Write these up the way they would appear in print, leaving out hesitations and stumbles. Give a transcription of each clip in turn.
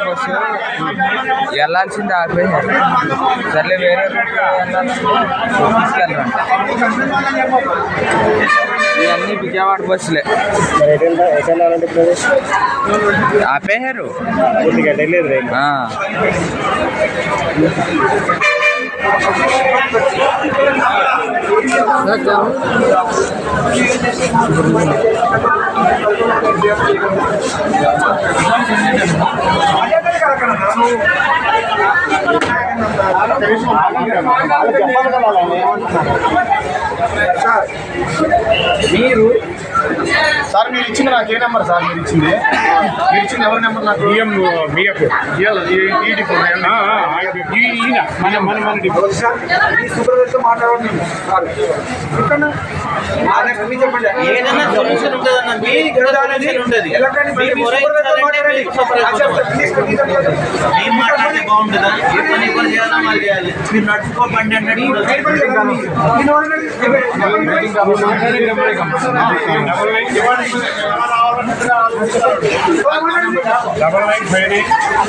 Bus వెళ్ళాల్సింది ఆపేసారు. సర్లే వేరే తీసుకెళ్ళండి. ఇవన్నీ విజయవాడ బస్సులే ఆపేశారు. మీరు సార్ మీరు ఇచ్చింది నాకు ఏ నెంబర్ సార్? మీరు ఇచ్చింది ఎవరి నెంబర్? నాకు సూపర్వైజర్తో మాట్లాడండి. ఏదైనా సొల్యూషన్ ఉంటుంది. మాట్లాడితే బాగుంటుందా? ఏ పని ఎవరు చేయాలా మాది చేయాలి. మీరు నడుచుకోకండి అంటే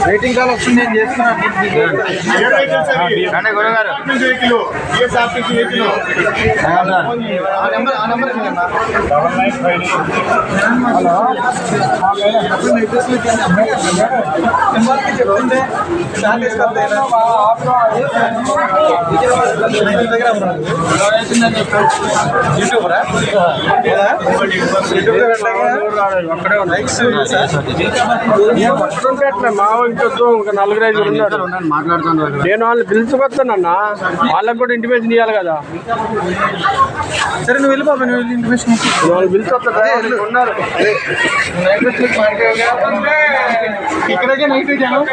రేటింగ్ కాల్ వస్తుంది. నేను చేస్తున్నాను. గురుగారు మా ఇంకొద్దు ఒక 4-5 ఉన్నారు. నేను వాళ్ళని పిలుచుకొస్తానన్నా. వాళ్ళకి కూడా ఇంటిమేషన్ ఇవ్వాలి కదా. సరే నువ్వు వెళ్ళి బాబు, నువ్వు వెళ్ళి ఇంటిమేషన్ వాళ్ళు పిలుచుకొస్తా ఉన్నారు. ఇక్కడికే నైట్ జనం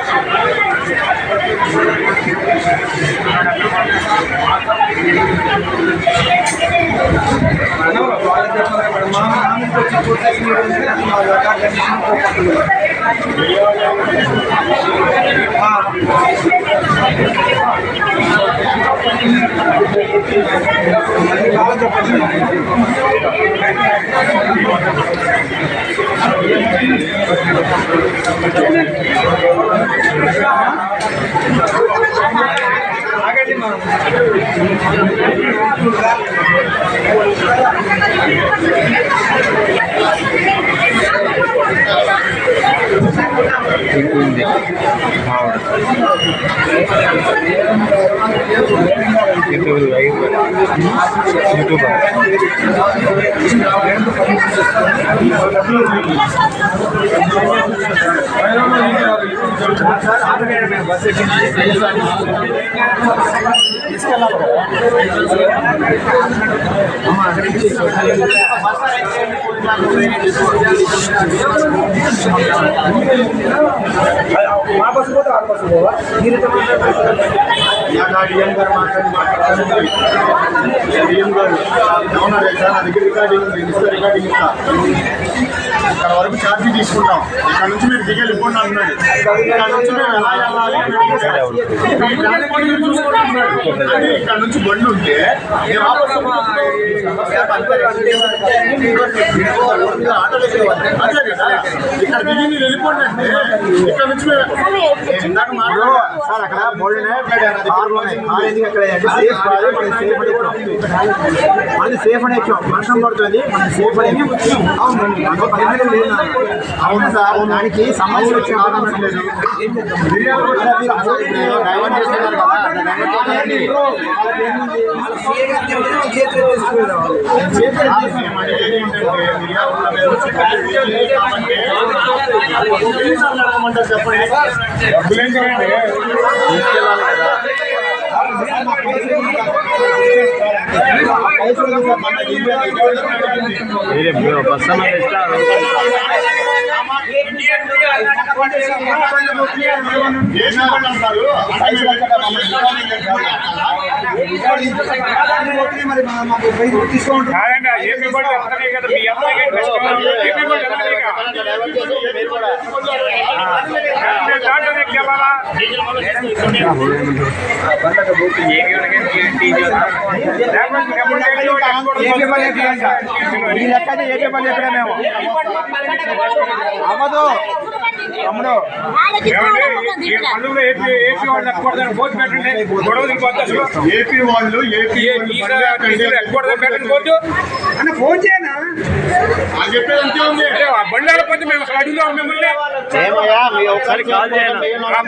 మా బస్సు పోతే ఆ బస్సు పోవా మీరు డిఎం గారు మాట్లాడి డిఎం గారు అవునా సార్ నా దగ్గర రికార్డింగ్ ఉంది రికార్డింగ్ ఇస్తా ఇక్కడ వరకు ఛార్జీ తీసుకుంటాం, ఇక్కడ నుంచి మీరు దిగి వెళ్ళిపోండి అంటున్నాడు. ఇక్కడ నుంచి మేము ఎలా వెళ్ళాలి అని అడిగితే మీ ట్రాన్స్పోర్ట్ మీరు చూసుకుంటున్నాడు. కానీ ఇక్కడ నుంచి బండి ఉంటే మీరు ఆటోలో అదే కదా, ఇక్కడ దిగి మీరు వెళ్ళిపోండి అంటే ఇక్కడ నుంచి ఇందాక సార్ అక్కడ మనది సేఫ్ అని వచ్చాం, వర్షం పడుతుంది, మన సేఫ్ అని అవును సార్. దానికి సంబంధించి వచ్చే అవకాశం లేదు. డైవర్ట్ చేస్తున్నారు కదా, చెప్పండి తీసుకెళ్ళాలి కదా. బస్ అమ్మదు తమ్ముడు ఏపీ వాళ్ళు అన్న ఫోన్ చేయనా చెప్పేది అంతే ఉంది. బండాలపోతే మేము అసలు అడుగుతాం మిమ్మల్ని,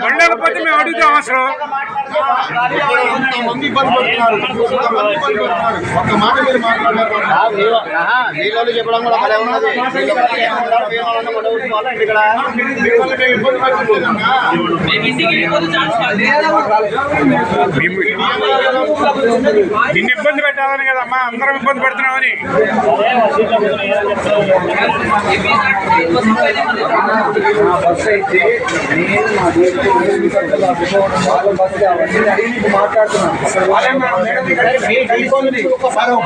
బండాలపోతే మేము అడుగుతాం అసలు. మంది ఇబ్బంది పడుతున్నారు, ఒక్క మాట మీరు మాట్లాడారు. వీళ్ళు చెప్పడం కూడా భలే ఉన్నది. ఇబ్బంది పడుతుందన్నా నిన్ను ఇబ్బంది పెట్టాలని కదమ్మా, అందరం ఇబ్బంది పెడుతున్నామని. బస్ అయితే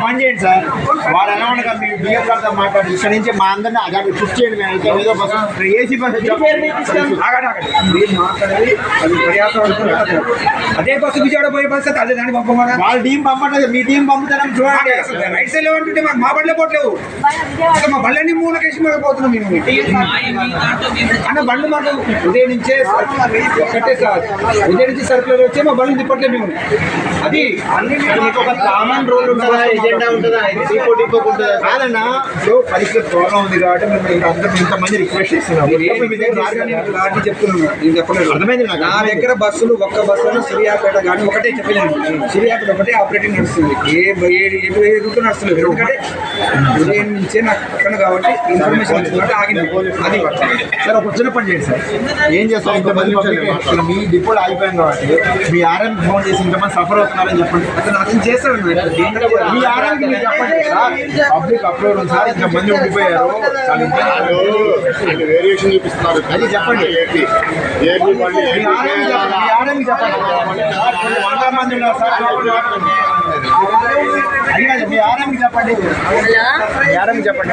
పని చేయండి సార్, వాడు ఎలా ఉండగా మీ బియ్యం కార్డుతో మాట్లాడి ఇక్కడ నుంచి మా అందరినీ అక్కడ షిఫ్ట్ చేయండి. మేము అయితే ఏదో బస్సు ఏసీ బస్సు మాట్లాడేది అది పర్యాటం అదే బస్సు విజయవాడ పోయే బస్సు అదే దాన్ని పంపమా. వాళ్ళ టీం పంపట్లేదు, మీ టీం పంపుతారని చూడండి. రైట్ సైడ్ లో ఉంటుంటే మా బండ్లే పోవట్లేవు, మా బళ్ళని మూలకేసి మీద పోతున్నాం మేము. అన్న బండ్లు మాకు ఉదయం నుంచే ఒకటే సార్, ఉదయం నుంచి సర్కులర్ వచ్చే మా బండ్లు తిప్పట్లేదు మేము. అది అన్ని మీకు ఒక కామన్ రూల్ ఉంటుందా, ఎజెండా ఉంటుందా, డిపో డిపోకు ఉంటుందా? కాదన్నా, సో పరిస్థితి ప్రాబ్లం ఉంది కాబట్టి మేము ఇంతమంది రిక్వెస్ట్ చేస్తున్నాం. చెప్తున్నాను, నేను చెప్పలేదు. అర్థమైంది నాకు. నా దగ్గర బస్సులు ఒక్క బస్సులో సిరియాపేట కానీ ఒకటే చెప్పలేను, సిరియాపేట ఒకటే ఆపరేటింగ్ నడుస్తుంది, ఏ రూట్ నడుస్తుంది. ఎందుకంటే ఉదయం నుంచే నాకు పక్కన కాబట్టి ఇన్ఫర్మేషన్ వచ్చింది కాబట్టి ఆగింది. అది సార్ ఒక చిన్న పని చేయండి సార్, ఏం చేస్తాం, ఇంతమంది అసలు మీ డిపోలో ఆగిపోయాం కాబట్టి మీ ఆర్ఎం ఫోన్ చేసి ఇంతమంది సఫర్ అవుతున్నారని చెప్పండి. అతను అతను చేస్తాడు. మీ ఆర్ఎంకి మీరు చెప్పండి సార్, పబ్లిక్ అప్లోడ్ ఉంది సార్, ఇంతమంది ఉండిపోయారు, వేరియేషన్ చూపిస్తున్నారు, అది చెప్పండి. మీ ఆర్ఎంకి చెప్పండి, వందల మంది ఉన్నారు సార్, మీ ఆర్ఎంకి చెప్పండి, మీ ఆర్ఎంకి చెప్పండి.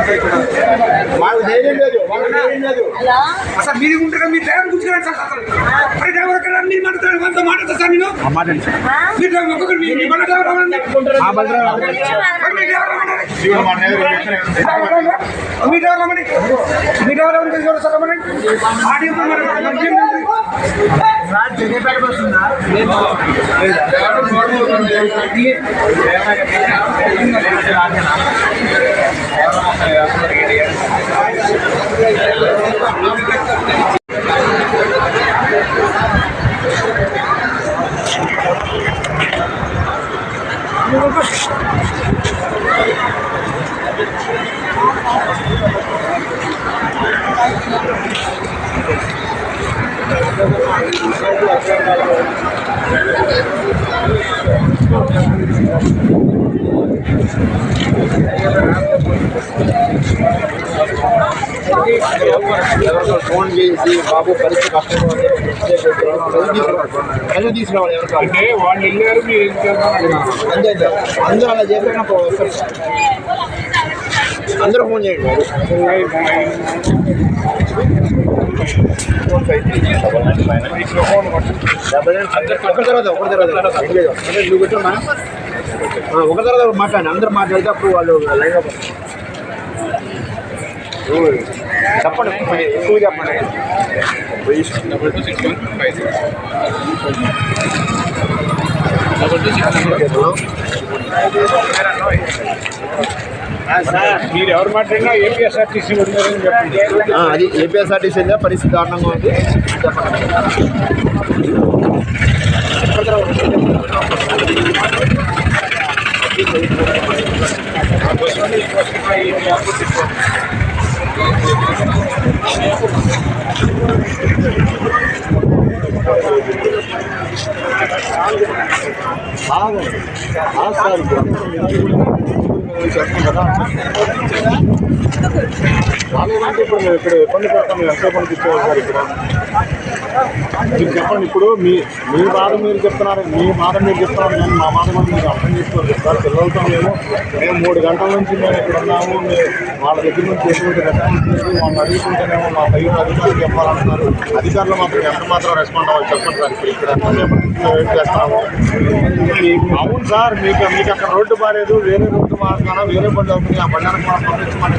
మాకు ధైర్యం లేదు, మాకు ధైర్యం లేదు. అసలు మీరు ఉంటారు, మీరు డ్రైవర్ కూర్చున్నాడు సార్. అసలు మరి డ్రైవర్ ఎక్కడ మీరు మాట్లాడతారు, వాళ్ళతో మాట్లాడతారు సార్. నేను మీరు డ్రైవర్ ఒక్కొక్కరు మీ బండి డ్రైవర్ అవ్వండి, మీ డ్రైవర్ అవ్వండి, మీ డ్రైవర్ అవ్వండి సార్. అవ్వండి ఆడియో జగేపేట బస్ ఉందా? ఫోన్ చేసి బాబు పరిస్థితి కష్టంగా తీసుకురావాలి. అంటే వాళ్ళు వెళ్ళారు, మీరు అంతే అందరూ అలా చేస్తే అందరూ ఫోన్ చేయండి. ఒక తర్వాత మాట్లాడండి, అందరూ మాట్లాడితే అప్పుడు వాళ్ళు లైన్గా చెప్పండి, ఎక్కువ చెప్పండి. మీరు ఎవరు మాట్లాడినా ఏపీఎస్ఆర్టీసీ ఉందని చెప్పండి. అది ఏపీఎస్ఆర్టీసీ పరిస్థితి దారుణంగా ఉంది. రాలేదంటే ఇప్పుడు మేము ఇక్కడ ఇబ్బంది పడతాం. మేము ఎంతో పనికి ఇచ్చేవాళ్ళు సార్. ఇక్కడ మీరు చెప్పండి. ఇప్పుడు మీ బాధ మీరు చెప్తున్నారు, మీ బాధ మీరు చెప్తున్నారు, కానీ మా బాధ కూడా మీరు అర్థం చేసుకోవాలి సార్. పిల్లలతో మేము 3 గంటల నుంచి మేము ఇక్కడ ఉన్నాము. వాళ్ళ దగ్గర నుంచి ఎటువంటి రెస్పాన్స్ లేదు. వాళ్ళు అడుగుతుంటేనేమో మా పై అధికారులు చెప్పాలంటున్నారు. అధికారులు మాత్రం ఎంత మాత్రం రెస్పాండ్ అవ్వాలి చెప్పండి సార్. ఇక్కడ వెయిట్ చేస్తాము. అవును సార్, మీకు అక్కడ రోడ్డు బాగాలేదు, వేరే రోడ్డు మార్గాన వేరే బండి అవుతుంది. ఆ బండి మాకు పంపించమని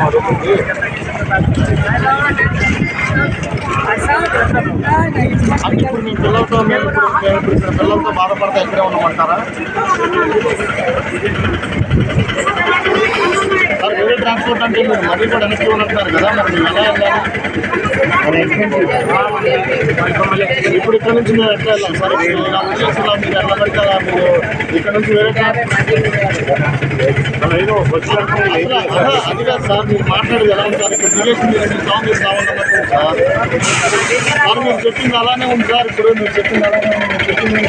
అడుగుతుంది. అది ఇప్పుడు మీ పిల్లలతో మేము ఇప్పుడు ఇక్కడ పిల్లలతో బాధపడతా ఇక్కడే ఉన్నామంటారా సార్? వేరే ట్రాన్స్పోర్ట్ అంటే మీరు మరీ కూడా వెనక్కి ఉన్నట్టున్నారు కదా, మరి మేము ఎలా వెళ్ళాలి? ఇప్పుడు ఇక్కడ నుంచి మేము ఎట్లా వెళ్ళాం సార్? ఇలా వచ్చేస్తున్నాం, మీరు ఎట్లా పెడతారా? మీరు ఇక్కడ నుంచి వేరే అది కాదు సార్, మీరు మాట్లాడేది ఎలా ఉంది సార్? ఇక్కడ దిగేసి మీరు సాంగ్ రావాలన్నట్టు సార్. మీరు చెప్పింది అలానే ఉంది సార్. ఇప్పుడు మీరు చెప్పింది అలానే ఉంది. మీరు చెప్పింది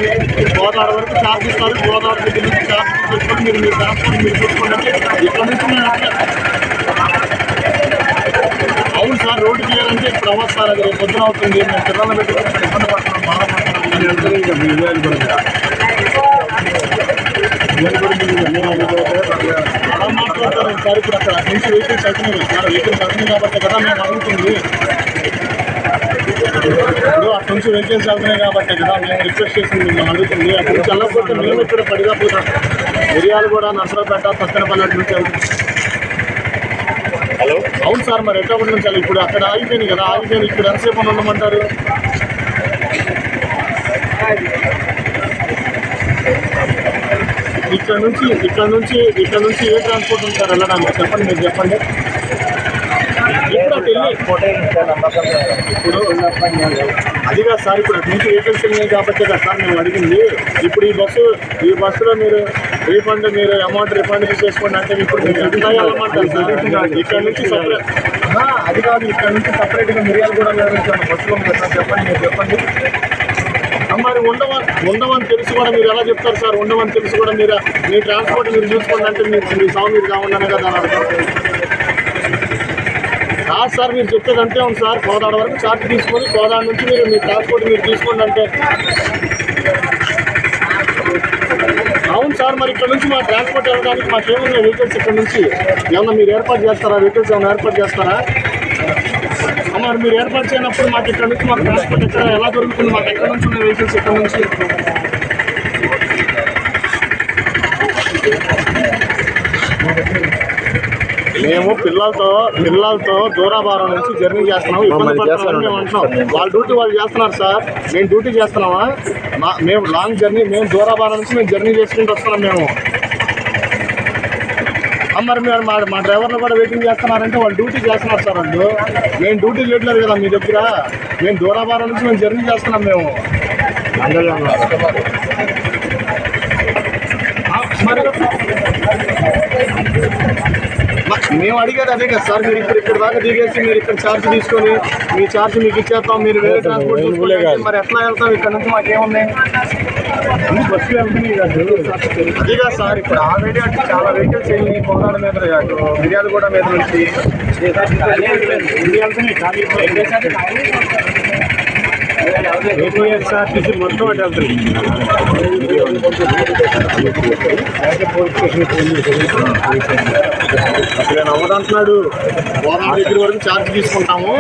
గోదావరి వరకు ఛార్జ్ ఇస్తారు. గోదావరి దగ్గర నుంచి ఛార్జ్ తీసుకొని మీరు ట్రాన్స్పోర్ట్ మీరు చూసుకుంటే ఇక్కడ నుంచి అవును సార్, రోడ్డు క్లియర్ అంటే ఇప్పుడు అవ్వదు సార్. అది రేపు పొద్దున అవుతుంది. మేము పిల్లలు పెట్టుకుని ఇబ్బంది పడుతున్నాం, బాధపడుతున్నాం. అలా మాట్లాడతారు సార్. ఇప్పుడు అక్కడ నుంచి వెహికల్స్ అవుతున్నాయి సార్. వెహికల్స్ అవుతున్నాయి కాబట్టి కదా మేము అడుగుతుంది. ఇప్పుడు అటు నుంచి వెహికల్స్ అవుతున్నాయి కాబట్టి కదా మేము రిక్వెస్ట్ చేసింది, మేము అడుగుతుంది. అటు నుంచి వెళ్ళకపోతే మేము ఇక్కడ పడిగా పోతాం. మిరియాలు కూడా నర్సరావుపేట, పక్కనపల్లి నుంచి వెళ్తాం. హలో అవును సార్, మరి ఎట్లా నుంచి ఇప్పుడు అక్కడ ఆగిపోయింది కదా, ఆగిపోయింది. ఇక్కడ ఎంతసేపు అని ఉండమంటారు? ఇక్కడ నుంచి ఏ ట్రాన్స్పోర్ట్ ఉంది సార్ వెళ్ళడానికి? చెప్పండి, మీరు చెప్పండి. ఇప్పుడు అది కాదు సార్, ఇప్పుడు అటు నుంచి వెహికల్స్ ఉన్నాయి కాబట్టి కదా సార్ మేము అడిగింది. ఇప్పుడు ఈ బస్సులో మీరు రీఫండ్, మీరు అమౌంట్ రిఫండ్ చేసుకోండి అంటే ఇప్పుడు మీరు ఎంత వెళ్ళమంటారు సార్? ఇక్కడ నుంచి సపరేట్ అది కాదు, ఇక్కడ నుంచి సపరేట్గా మిరియాలు కూడా బస్సులో చెప్పండి, మీరు చెప్పండి. మరి ఉండవని తెలిసి కూడా మీరు ఎలా చెప్తారు సార్? ఉండవని తెలిసి కూడా మీరు మీ ట్రాన్స్పోర్ట్ మీరు చూసుకోండి అంటే మీ సాగు మీరు కావాలనే కదా అని అర్థం కాదు సార్. మీరు చెప్పేది అంతే ఉంది సార్. కోదాడ వరకు ఛార్జ్ తీసుకొని కోదాడ నుంచి మీరు మీ ట్రాన్స్పోర్ట్ మీరు తీసుకోండి అంటే అవును సార్. మరి ఇక్కడ నుంచి మా ట్రాన్స్పోర్ట్ వెళ్ళడానికి మాకేమున్నాయి వెహికల్స్? ఇక్కడ నుంచి ఏమన్నా మీరు ఏర్పాటు చేస్తారా? వెహికల్స్ ఏమైనా ఏర్పాటు చేస్తారా? మరి మీరు ఏర్పాటు చేయనప్పుడు మాకు ఇక్కడ నుంచి మాకు ట్రాన్స్పోర్ట్ ఎక్కడ ఎలా దొరుకుతుంది? మాకు ఎక్కడ నుంచి ఉన్నాయి వెహికల్స్? ఇక్కడ నుంచి మేము పిల్లలతో దూరాభారం నుంచి జర్నీ చేస్తున్నాము, ఇబ్బంది పడుతున్నామని మేము అంటున్నాం. వాళ్ళ డ్యూటీ వాళ్ళు చేస్తున్నారు సార్, మేము డ్యూటీ చేస్తున్నామా? మేము లాంగ్ జర్నీ, మేము దూరాభారం నుంచి మేము జర్నీ చేసుకుంటూ వస్తున్నాం మేము. మరి మీరు మా డ్రైవర్లు కూడా వెయిటింగ్ చేస్తున్నారంటే వాళ్ళు డ్యూటీ చేస్తున్నారు సార్. వాళ్ళు మేము డ్యూటీ చేయట్లేదు కదా మీ దగ్గర. మేము దూరాభారం నుంచి మేము జర్నీ చేస్తున్నాం మేము. మరి మేము అడిగేది అదే కదా సార్. మీరు ఇక్కడ దాకా దిగేసి మీరు ఇక్కడ ఛార్జ్ తీసుకొని మీ ఛార్జ్ మీకు ఇచ్చేస్తాం, మీరు వేరే ట్రాన్స్పోర్ట్ చూసుకోలే. మరి ఎట్లా వెళ్తాం? ఇక్కడ నుంచి మాకేముంది? బస్సు వెళ్తుంది అదిగా సార్. ఇప్పుడు ఆల్రెడీ అటు చాలా వెహికల్స్ వెళ్ళి కోదాడ మీద అటు మిర్యాలు కూడా మీద నుంచి ఏపీఎస్ఆర్టీసీ మొత్తం అటు వెళ్తుంది. పోలీస్ స్టేషన్ అక్కడ నవ్వదంటున్నాడు. గోదాం దగ్గర వరకు ఛార్జ్ తీసుకుంటాము,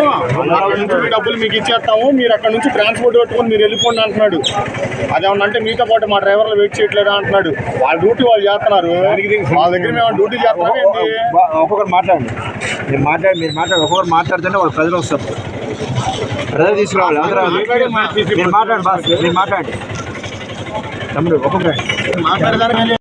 అక్కడ నుంచి మీ డబ్బులు మీకు ఇచ్చేస్తాము, మీరు అక్కడ నుంచి ట్రాన్స్పోర్ట్ పెట్టుకొని మీరు వెళ్ళిపోండి అంటున్నాడు. అదేమన్నా అంటే మీతో పాటు మా డ్రైవర్లు వెయిట్ చేయట్లేదా అంటున్నాడు. వాళ్ళ డ్యూటీ వాళ్ళు చేస్తున్నారు, వాళ్ళ దగ్గర మేము డ్యూటీ చేస్తాం. ఒక్కొక్కరు మాట్లాడండి, మీరు మాట్లాడి ఒక్కొక్కరు మాట్లాడితేనే వాళ్ళు ప్రజలు వస్తారు. ప్రజలు తీసుకురావాలి. మీరు మాట్లాడండి బాస్, మీరు మాట్లాడండి తమ్ముడు. ఒక్కొక్కరు మాట్లాడదానికి